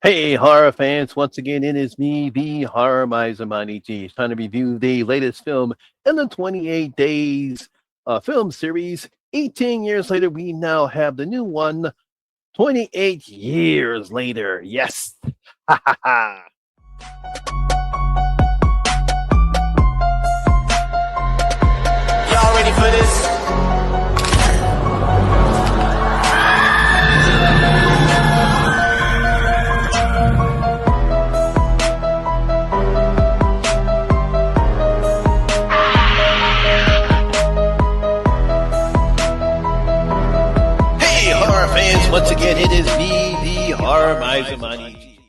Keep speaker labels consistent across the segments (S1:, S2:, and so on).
S1: Hey, horror fans, once again, it is me, the Horror Miser Money G. It's time to review the latest film in the 28 Days film series. 18 years later, we now have the new one, 28 years later. Yes. Ha ha ha.
S2: Y'all ready for this?
S1: Hey, horror fans, once again, it is me, the Horror Miser Money G.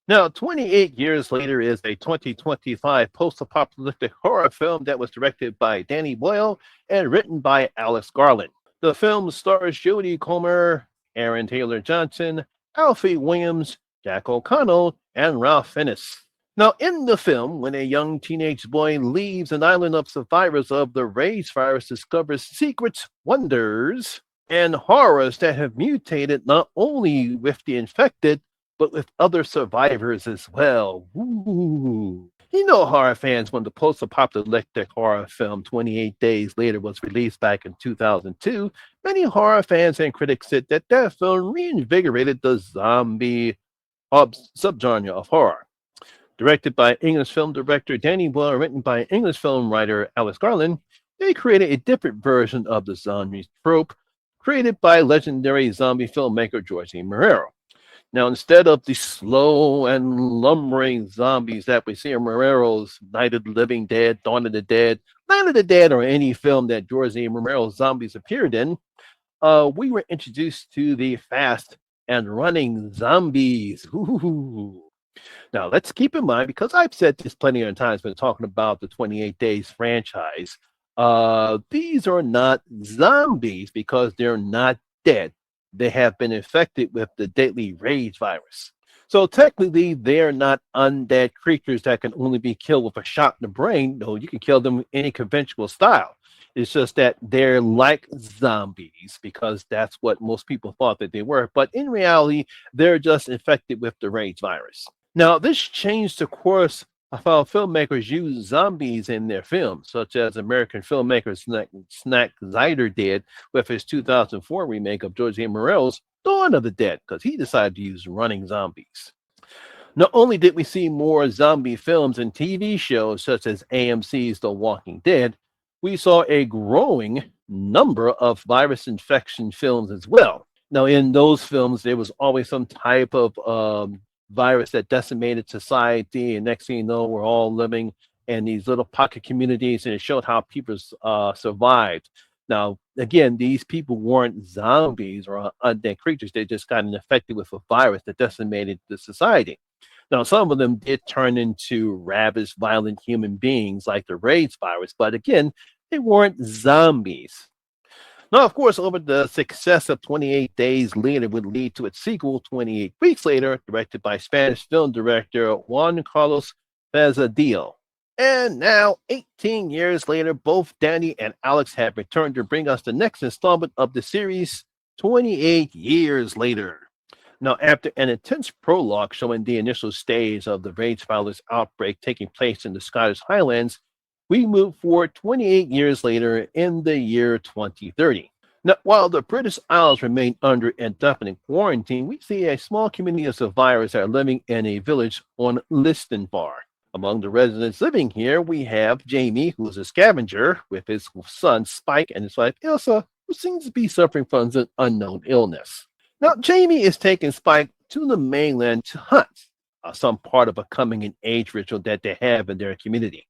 S1: Now, 28 years later is a 2025 post-apocalyptic horror film that was directed by Danny Boyle and written by Alex Garland. The film stars Jodie Comer, Aaron Taylor Johnson, Alfie Williams, Jack O'Connell, and Ralph Fiennes. Now, in the film, when a young teenage boy leaves an island of survivors of the rage virus, discovers secrets, wonders, and horrors that have mutated not only with the infected, but with other survivors as well. Ooh. You know, horror fans, when the post apocalyptic horror film 28 Days Later was released back in 2002, many horror fans and critics said that that film reinvigorated the zombie subgenre of horror. Directed by English film director Danny Boyle, written by English film writer Alex Garland, they created a different version of the zombie trope created by legendary zombie filmmaker George A. Romero. Now, instead of the slow and lumbering zombies that we see in Romero's Night of the Living Dead, Dawn of the Dead, Night of the Dead, or any film that George A. Romero's zombies appeared in, we were introduced to the fast and running zombies. Ooh. Now, let's keep in mind, because I've said this plenty of times when talking about the 28 Days franchise, these are not zombies because they're not dead. They have been infected with the deadly rage virus. So technically, they're not undead creatures that can only be killed with a shot in the brain. No, you can kill them any conventional style. It's just that they're like zombies because that's what most people thought that they were. But in reality, they're just infected with the rage virus. Now, this changed the course of how filmmakers use zombies in their films, such as American filmmaker Snack Zider did with his 2004 remake of George A. Morel's Dawn of the Dead, because he decided to use running zombies. Not only did we see more zombie films and TV shows such as AMC's The Walking Dead, we saw a growing number of virus infection films as well. Now, in those films, there was always some type of virus that decimated society, and next thing you know, we're all living in these little pocket communities, and it showed how people survived. Now, again, these people weren't zombies or undead creatures; they just got infected with a virus that decimated the society. Now, some of them did turn into ravaged, violent human beings like the rage virus, but again, they weren't zombies. Now, of course, over the success of 28 Days Later would lead to its sequel, 28 Weeks Later, directed by Spanish film director Juan Carlos Fazadillo. And now, 18 years later, both Danny and Alex have returned to bring us the next installment of the series, 28 Years Later. Now, after an intense prologue showing the initial stage of the rage virus outbreak taking place in the Scottish Highlands, we move forward 28 years later in the year 2030. Now, while the British Isles remain under indefinite quarantine, we see a small community of survivors that are living in a village on Liston Bar. Among the residents living here, we have Jamie, who is a scavenger, with his son Spike and his wife Ilsa, who seems to be suffering from an unknown illness. Now, Jamie is taking Spike to the mainland to hunt, some part of a coming in age ritual that they have in their community.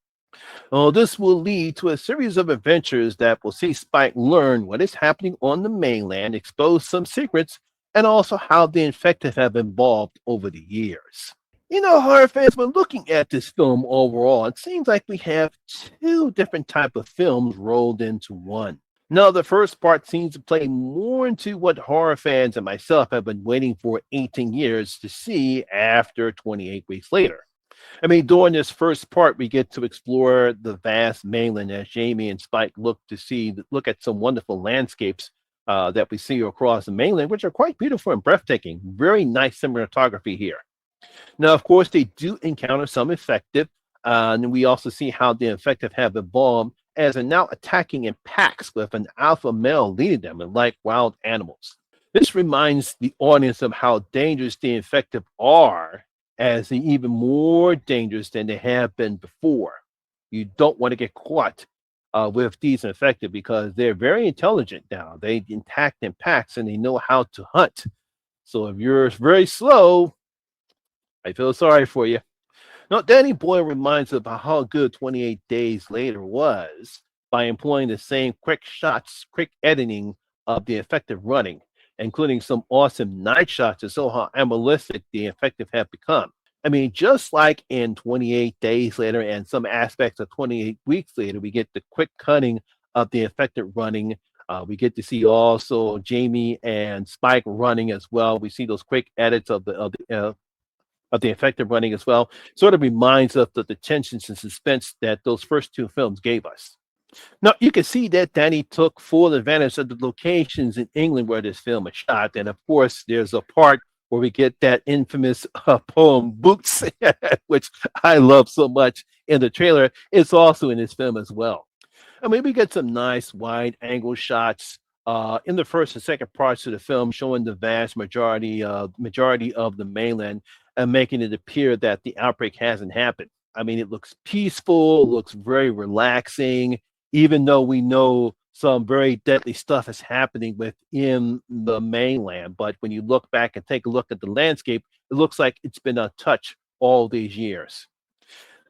S1: Well, this will lead to a series of adventures that will see Spike learn what is happening on the mainland, expose some secrets, and also how the infected have evolved over the years. You know, horror fans, when looking at this film overall, it seems like we have two different type of films rolled into one. Now, the first part seems to play more into what horror fans and myself have been waiting for 18 years to see after 28 weeks later. I mean, during this first part, we get to explore the vast mainland as Jamie and Spike look at some wonderful landscapes that we see across the mainland, which are quite beautiful and breathtaking. Very nice cinematography here. Now, of course, they do encounter some effective, and we also see how the effective have evolved as they're now attacking in packs with an alpha male leading them and like wild animals. This reminds the audience of how dangerous the infected are, as they're even more dangerous than they have been before. You don't want to get caught with these infected because they're very intelligent now. They attack in packs and they know how to hunt. So if you're very slow, I feel sorry for you. Now, Danny Boyle reminds us about how good 28 Days Later was by employing the same quick shots, quick editing of the effective running, including some awesome night shots to show how animalistic the effective have become. I mean, just like in 28 Days Later and some aspects of 28 Weeks Later, we get the quick cutting of the effective running. We get to see also Jamie and Spike running as well. We see those quick edits of the effective running as well, sort of reminds us of the tensions and suspense that those first two films gave us. Now, you can see that Danny took full advantage of the locations in England where this film is shot. And of course, there's a part where we get that infamous poem Boots, which I love so much in the trailer. It's also in this film as well. I mean, we get some nice wide angle shots in the first and second parts of the film, showing the vast majority of the mainland and making it appear that the outbreak hasn't happened. I mean, it looks peaceful, looks very relaxing, even though we know some very deadly stuff is happening within the mainland. But when you look back and take a look at the landscape, it looks like it's been untouched all these years.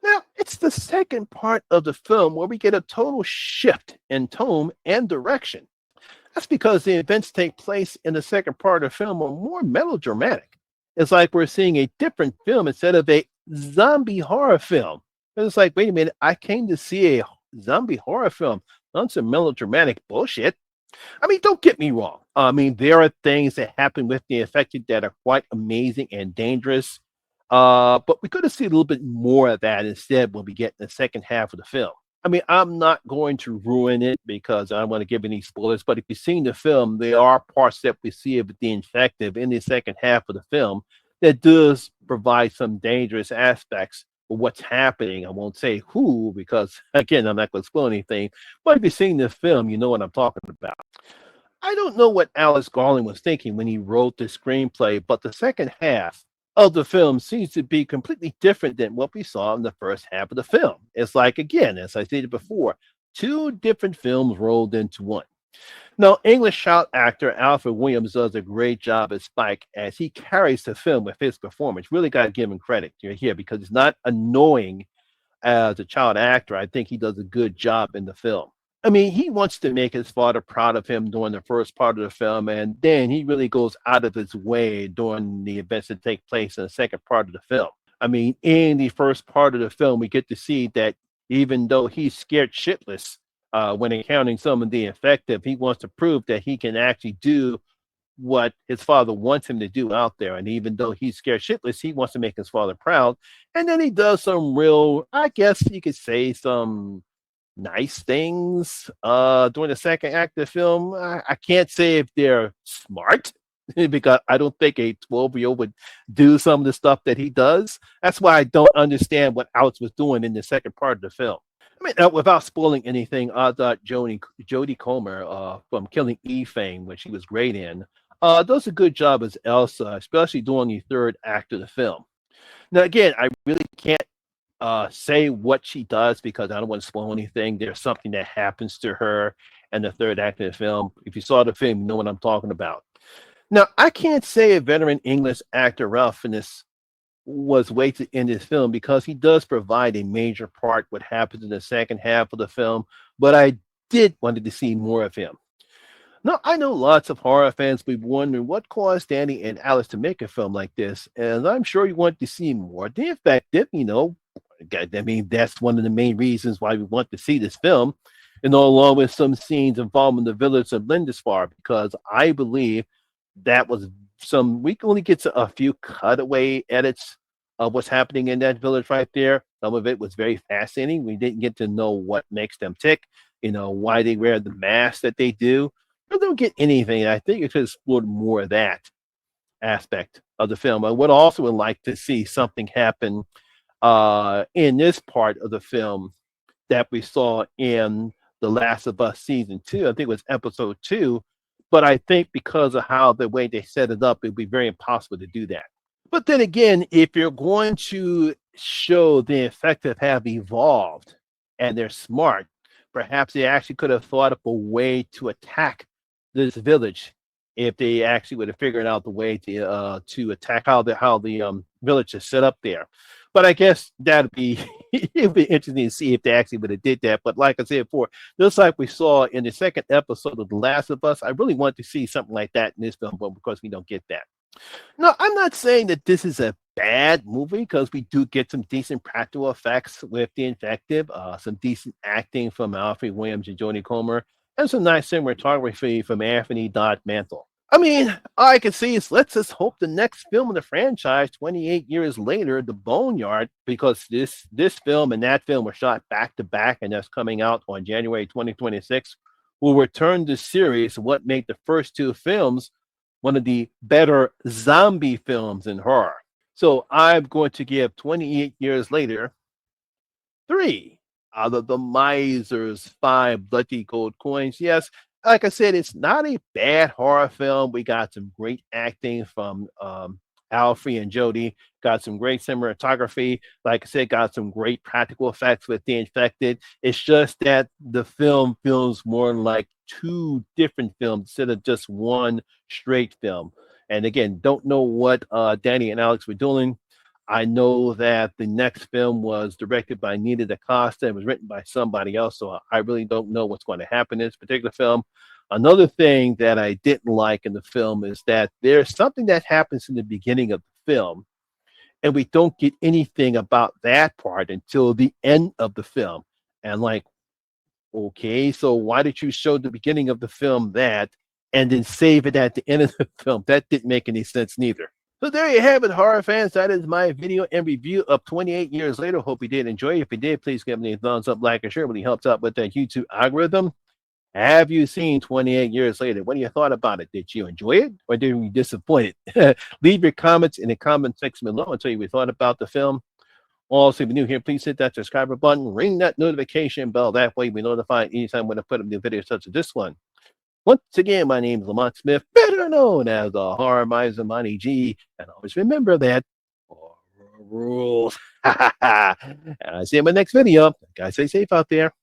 S1: Now, it's the second part of the film where we get a total shift in tone and direction. That's because the events take place in the second part of the film are more melodramatic. It's like we're seeing a different film instead of a zombie horror film. And it's like, wait a minute, I came to see a zombie horror film, not some melodramatic bullshit. I mean, don't get me wrong. I mean, there are things that happen with the infected that are quite amazing and dangerous. But we could have seen a little bit more of that instead when we get in the second half of the film. I mean, I'm not going to ruin it because I don't want to give any spoilers, but if you've seen the film, there are parts that we see of the infective in the second half of the film that does provide some dangerous aspects of what's happening. I won't say who because, again, I'm not going to spoil anything, but if you've seen the film, you know what I'm talking about. I don't know what Alex Garland was thinking when he wrote the screenplay, but the second half of the film seems to be completely different than what we saw in the first half of the film. It's like, again, as I stated before, two different films rolled into one. Now, English child actor Alfred Williams does a great job as Spike as he carries the film with his performance. Really got to give him credit here because he's not annoying as a child actor. I think he does a good job in the film. I mean, he wants to make his father proud of him during the first part of the film, and then he really goes out of his way during the events that take place in the second part of the film. I mean, in the first part of the film, we get to see that even though he's scared shitless when encountering some of the effective, he wants to prove that he can actually do what his father wants him to do out there. And even though he's scared shitless, he wants to make his father proud. And then he does some real, I guess you could say, some nice things during the second act of the film. I can't say if they're smart because I don't think a 12-year-old would do some of the stuff that he does. That's why I don't understand what Alex was doing in the second part of the film. I mean, without spoiling anything, I thought Jodie Comer from Killing Eve fame, which she was great in, does a good job as Elsa, especially during the third act of the film. Now, again, I really can't say what she does because I don't want to spoil anything. There's something that happens to her in the third act of the film. If you saw the film, you know what I'm talking about. Now, I can't say a veteran English actor Ralph Fiennes was wasted in this film because he does provide a major part what happens in the second half of the film, but I did wanted to see more of him. Now, I know lots of horror fans will be wondering what caused Danny and Alice to make a film like this, and I'm sure you want to see more. The effective, I mean, that's one of the main reasons why we want to see this film, along with some scenes involving the village of Lindisfarne, because I believe that was we can only get to a few cutaway edits of what's happening in that village right there. Some of it was very fascinating. We didn't get to know what makes them tick, why they wear the mask that they do. I don't get anything. I think it could explore more of that aspect of the film. I would also would like to see something happen in this part of the film that we saw in The Last of Us season two. I think it was episode two. But I think because of how the way they set it up, it'd be very impossible to do that. But then again, if you're going to show the infected have evolved and they're smart, perhaps they actually could have thought up a way to attack this village if they actually would have figured out the way to attack how the village is set up there. But I guess that'd be it'd be interesting to see if they actually would have did that. But like I said before, just like we saw in the second episode of The Last of Us, I really want to see something like that in this film, but because we don't get that. No, I'm not saying that this is a bad movie because we do get some decent practical effects with the infective, some decent acting from Alfred Williams and Jodie Comer, and some nice cinematography from Anthony Dodd Mantle. I mean, all I can see is let's just hope the next film in the franchise, 28 years later, The Boneyard, because this film and that film were shot back to back, and that's coming out on January 2026, will return the series what made the first two films one of the better zombie films in horror. So I'm going to give 28 years later 3 out of the miser's 5 bloody gold coins. Yes, like I said, it's not a bad horror film. We got some great acting from Alfie and Jody. Got some great cinematography. Like I said, got some great practical effects with the infected. It's just that the film feels more like 2 different films instead of just one straight film. And again, don't know what Danny and Alex were doing. I know that the next film was directed by Nina DaCosta and was written by somebody else, so I really don't know what's going to happen in this particular film. Another thing that I didn't like in the film is that there's something that happens in the beginning of the film, and we don't get anything about that part until the end of the film. And like, okay, so why did you show the beginning of the film that and then save it at the end of the film? That didn't make any sense neither. So there you have it, horror fans. That is my video and review of 28 years later. Hope you did enjoy. If you did, please give me a thumbs up, like, and share. It really helps out with that YouTube algorithm. Have you seen 28 years later? What do you thought about it? Did you enjoy it or did you disappoint it? Leave your comments in the comment section below and tell you what you thought about the film. Also, if you're new here, please hit that subscribe button, ring that notification bell. That way, we notified anytime when I put up new videos such as this one. Once again, my name is Lamont Smith, better known as the Horror Miser Monty G. And always remember that horror rules. And I'll see you in my next video. Guys, stay safe out there.